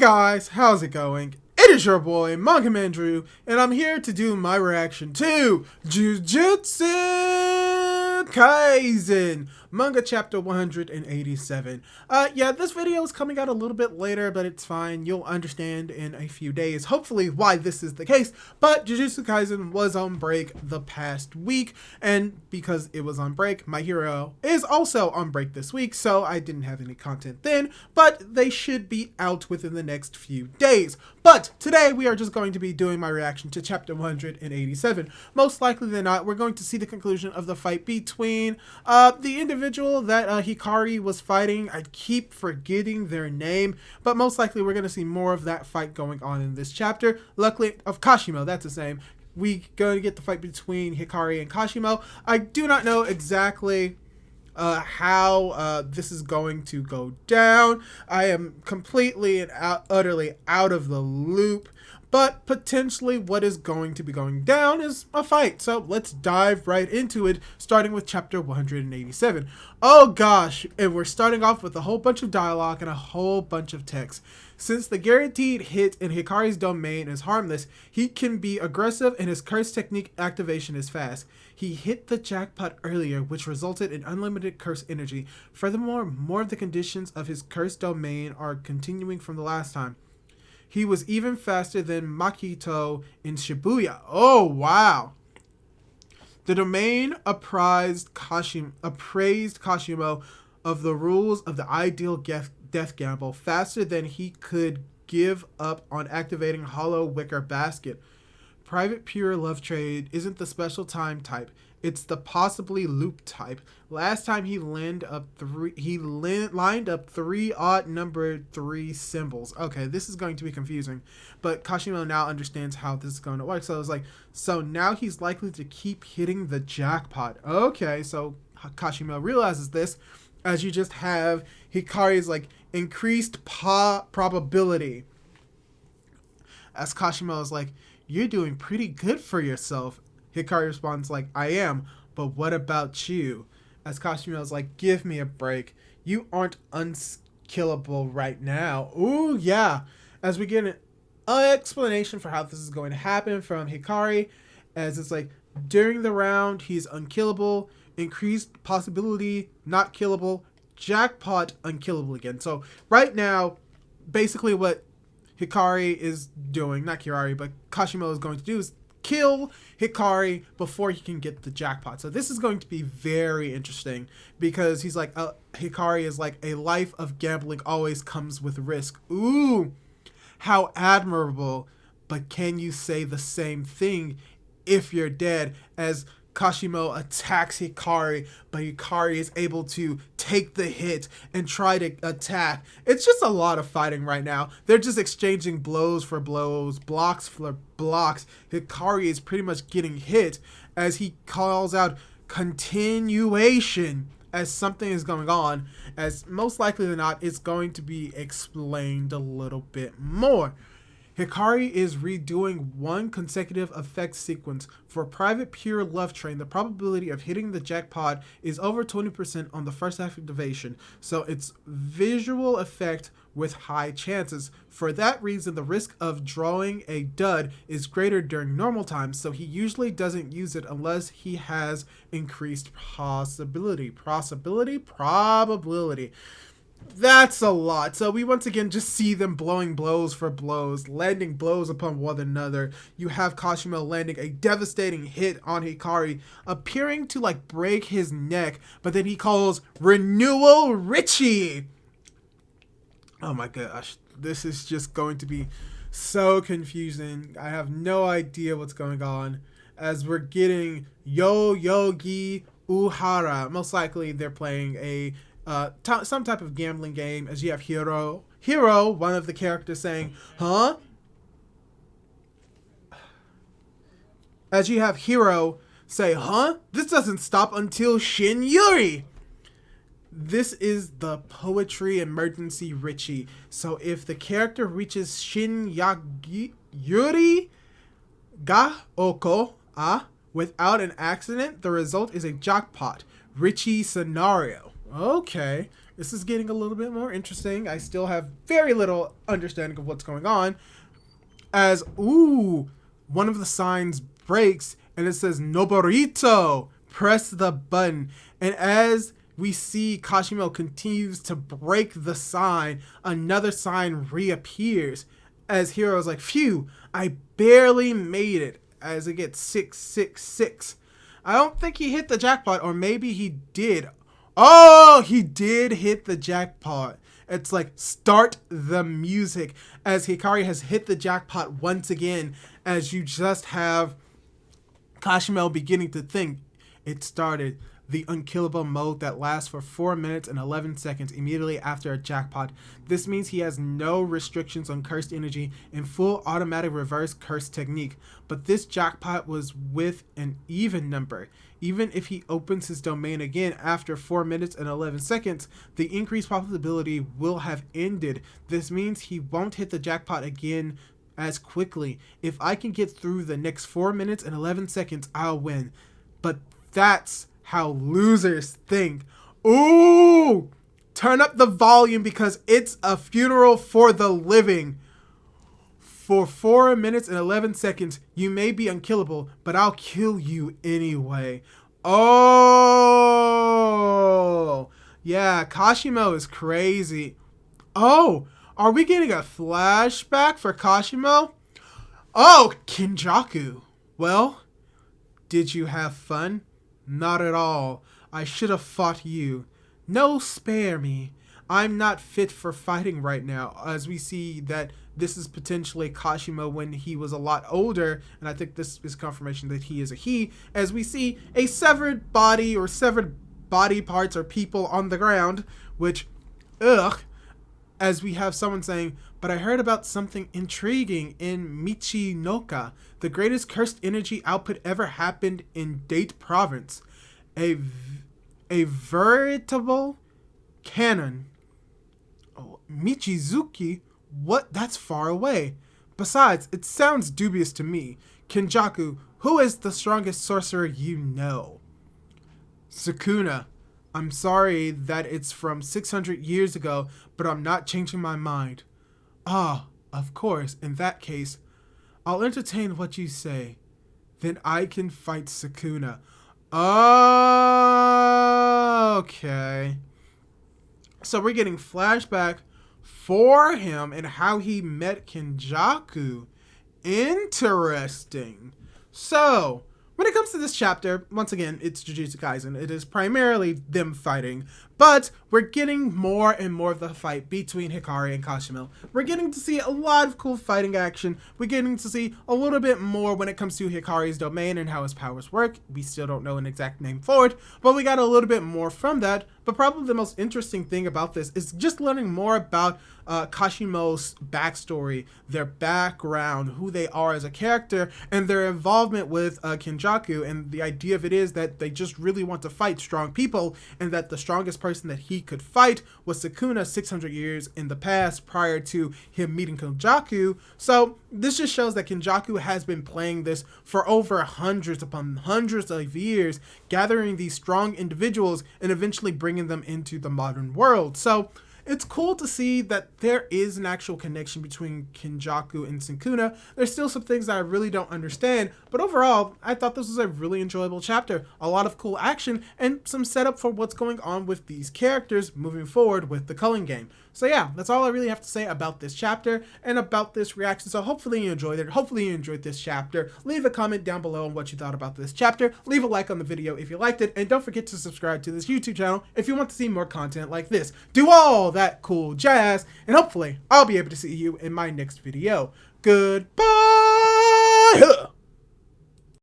guys, how's it going? It is your boy, Manga Man Drew, and I'm here to do my reaction to Jujutsu Kaisen, Manga Chapter 187. Yeah, this video is coming out a little bit later, but it's fine. You'll understand in a few days, hopefully, why this is the case. But Jujutsu Kaisen was on break the past week, and because it was on break, my hero is also on break this week, so I didn't have any content then, but they should be out within the next few days. But today, we are just going to be doing my reaction to Chapter 187. Most likely than not, we're going to see the conclusion of the fight between the individual that Hikari was fighting. I keep forgetting their name, but most likely we're going to see more of that fight going on in this chapter. Luckily, of Kashimo, that's his name. We going to get the fight between Hikari and Kashimo. I do not know exactly how this is going to go down. I am completely and utterly out of the loop, but potentially what is going to be going down is a fight. So let's dive right into it, starting with chapter 187. Oh gosh, and we're starting off with a whole bunch of dialogue and a whole bunch of text. Since the guaranteed hit in Hikari's domain is harmless, he can be aggressive and his curse technique activation is fast. He hit the jackpot earlier, which resulted in unlimited curse energy. Furthermore, more of the conditions of his curse domain are continuing from the last time. He was even faster than Makito in Shibuya. Oh, wow. The domain appraised Kashimo of the rules of the ideal death gamble faster than he could give up on activating Hollow Wicker Basket. Private Pure Love Trade isn't the special time type. It's the possibly loop type. Last time he lined up three odd numbered 3 symbols. Okay, this is going to be confusing, but Kashimo now understands how this is going to work. So it's like, so now he's likely to keep hitting the jackpot. Okay, so Kashimo realizes this as you just have Hikari's like increased probability. As Kashimo is like, you're doing pretty good for yourself. Hikari responds like, I am, but what about you? As Kashimo is like, give me a break. You aren't unkillable right now. Ooh, yeah. As we get an explanation for how this is going to happen from Hikari, as it's like, during the round, he's unkillable, increased possibility, not killable, jackpot, unkillable again. So right now, basically what Hikari is doing, not Hikari, but Kashimo is going to do is kill Hikari before he can get the jackpot. So this is going to be very interesting because he's like, Hikari is like, a life of gambling always comes with risk. Ooh, how admirable. But can you say the same thing if you're dead? As Kashimo attacks Hikari, but Hikari is able to take the hit and try to attack. It's just a lot of fighting right now. They're just exchanging blows for blows, blocks for blocks. Hikari is pretty much getting hit as he calls out continuation as something is going on, as most likely than not, it's going to be explained a little bit more. Hikari is redoing one consecutive effect sequence. For Private Pure Love Train, the probability of hitting the jackpot is over 20% on the first activation, so it's visual effect with high chances. For that reason, the risk of drawing a dud is greater during normal times, so he usually doesn't use it unless he has increased probability. That's a lot. So we once again just see them blowing blows for blows, landing blows upon one another. You have Kashimo landing a devastating hit on Hikari, appearing to like break his neck, but then he calls Renewal Richie. Oh my gosh, this is just going to be so confusing. I have no idea what's going on as we're getting Yogi Uhara. Most likely they're playing a some type of gambling game, as you have Hiro, one of the characters saying, huh? As you have Hiro say, huh? This doesn't stop until Shin Yuri. This is the poetry emergency Richie. So if the character reaches Shin Yuri ga oko without an accident, the result is a jackpot Richie scenario. Okay, This is getting a little bit more interesting. I still have very little understanding of what's going on. As, ooh, one of the signs breaks and it says Noborito. Press the button. And as we see Kashimo continues to break the sign, another sign reappears. As Hero's like, phew, I barely made it. As it gets 666. I don't think he hit the jackpot, or maybe he did. Oh, he did hit the jackpot. It's like, start the music, as Hikari has hit the jackpot once again, as you just have Kashimo beginning to think. It started. The unkillable mode that lasts for 4 minutes and 11 seconds immediately after a jackpot. This means he has no restrictions on cursed energy and full automatic reverse curse technique. But this jackpot was with an even number. Even if he opens his domain again after 4 minutes and 11 seconds, the increased probability will have ended. This means he won't hit the jackpot again as quickly. If I can get through the next 4 minutes and 11 seconds, I'll win. But that's how losers think. Ooh! Turn up the volume because it's a funeral for the living. For 4 minutes and 11 seconds, you may be unkillable, but I'll kill you anyway. Oh! Yeah, Kashimo is crazy. Oh! Are we getting a flashback for Kashimo? Oh, Kinjaku. Well, did you have fun? Not at all. I should have fought you. No, spare me. I'm not fit for fighting right now, as we see that this is potentially Kashimo when he was a lot older, and I think this is confirmation that he is a he, as we see a severed body or severed body parts or people on the ground, which, ugh, as we have someone saying, but I heard about something intriguing in Michinoka. The greatest cursed energy output ever happened in Date Province. A veritable cannon. Oh, Michizuki? What? That's far away. Besides, it sounds dubious to me. Kinjaku, who is the strongest sorcerer you know? Sukuna. I'm sorry that it's from 600 years ago, but I'm not changing my mind. Ah, of course, in that case, I'll entertain what you say. Then I can fight Sukuna. Okay. So we're getting flashback for him and how he met Kinjaku. Interesting. So, when it comes to this chapter, once again, it's Jujutsu Kaisen. It is primarily them fighting, but we're getting more and more of the fight between Hikari and Kashimo. We're getting to see a lot of cool fighting action. We're getting to see a little bit more when it comes to Hikari's domain and how his powers work. We still don't know an exact name for it, but we got a little bit more from that. But probably the most interesting thing about this is just learning more about Kashimo's backstory, their background, who they are as a character, and their involvement with Kinjaku. And the idea of it is that they just really want to fight strong people, and that the strongest person that he could fight was Sukuna 600 years in the past prior to him meeting Kinjaku. So this just shows that Kinjaku has been playing this for over hundreds upon hundreds of years, gathering these strong individuals and eventually bringing them into the modern world. So it's cool to see that there is an actual connection between Kinjaku and Sukuna. There's still some things that I really don't understand, but overall, I thought this was a really enjoyable chapter. A lot of cool action and some setup for what's going on with these characters moving forward with the culling game. So yeah, that's all I really have to say about this chapter and about this reaction. So hopefully you enjoyed it. Hopefully you enjoyed this chapter. Leave a comment down below on what you thought about this chapter. Leave a like on the video if you liked it. And don't forget to subscribe to this YouTube channel if you want to see more content like this. Do all that cool jazz. And hopefully I'll be able to see you in my next video. Goodbye!